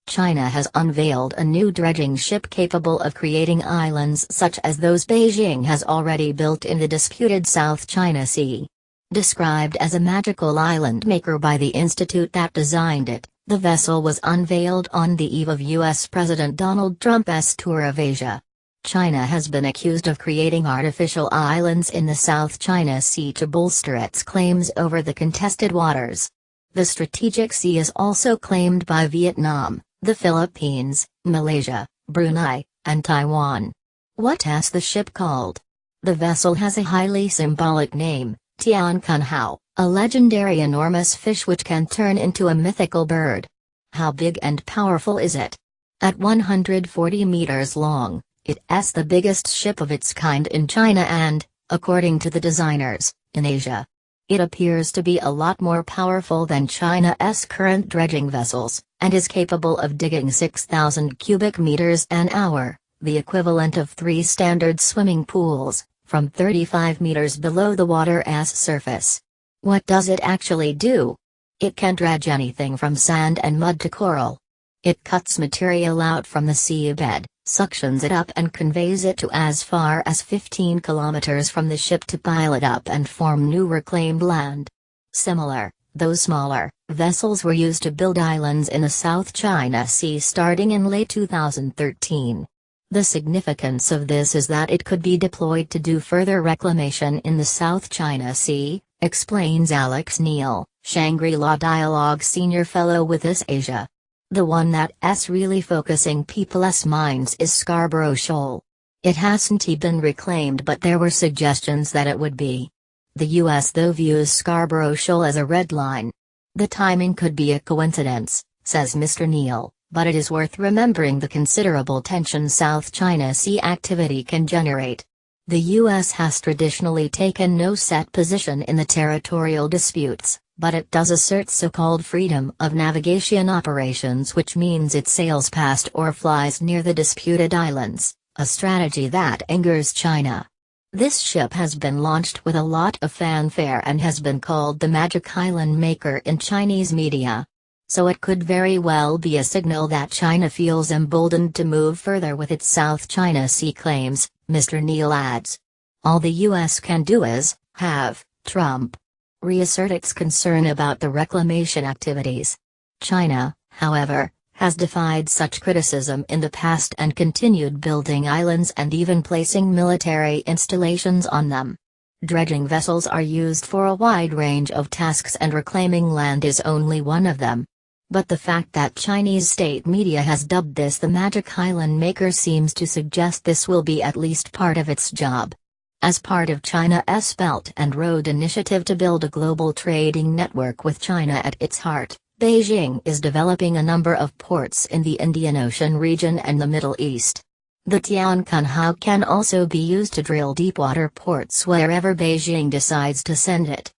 China has unveiled a new dredging ship capable of creating islands such as those Beijing has already built in the disputed South China Sea. Described as a magical island maker by the institute that designed it, the vessel was unveiled on the eve of U.S. President Donald Trump's tour of Asia. China has been accused of creating artificial islands in the South China Sea to bolster its claims over the contested waters. The strategic sea is also claimed by Vietnam, the Philippines, Malaysia, Brunei, and Taiwan. What is the ship called? The vessel has a highly symbolic name, Tian Kun Hao, a legendary enormous fish which can turn into a mythical bird. How big and powerful is it? At 140 meters long, it is the biggest ship of its kind in China and, according to the designers, in Asia. It appears to be a lot more powerful than China's current dredging vessels, and is capable of digging 6,000 cubic meters an hour, the equivalent of 3 standard swimming pools, from 35 meters below the water's surface. What does it actually do? It can dredge anything from sand and mud to coral. It cuts material out from the seabed, suctions it up and conveys it to as far as 15 kilometers from the ship to pile it up and form new reclaimed land. Similar, though smaller, vessels were used to build islands in the South China Sea starting in late 2013. The significance of this is that it could be deployed to do further reclamation in the South China Sea, explains Alex Neil, Shangri-La Dialogue Senior Fellow with IS Asia. The one that's really focusing people's minds is Scarborough Shoal. It hasn't been reclaimed, but there were suggestions that it would be. The US though views Scarborough Shoal as a red line. The timing could be a coincidence, says Mr. Neil, but it is worth remembering the considerable tension South China Sea activity can generate. The US has traditionally taken no set position in the territorial disputes, but it does assert so-called freedom of navigation operations, which means it sails past or flies near the disputed islands, a strategy that angers China. This ship has been launched with a lot of fanfare and has been called the Magic Island Maker in Chinese media. So it could very well be a signal that China feels emboldened to move further with its South China Sea claims, Mr. Neil adds. All the US can do is, have Trump reassert its concern about the reclamation activities. China, however, has defied such criticism in the past and continued building islands and even placing military installations on them. Dredging vessels are used for a wide range of tasks and reclaiming land is only one of them. But the fact that Chinese state media has dubbed this the Magic Island Maker seems to suggest this will be at least part of its job. As part of China's Belt and Road Initiative to build a global trading network with China at its heart, Beijing is developing a number of ports in the Indian Ocean region and the Middle East. The Tian Kun Hao can also be used to drill deepwater ports wherever Beijing decides to send it.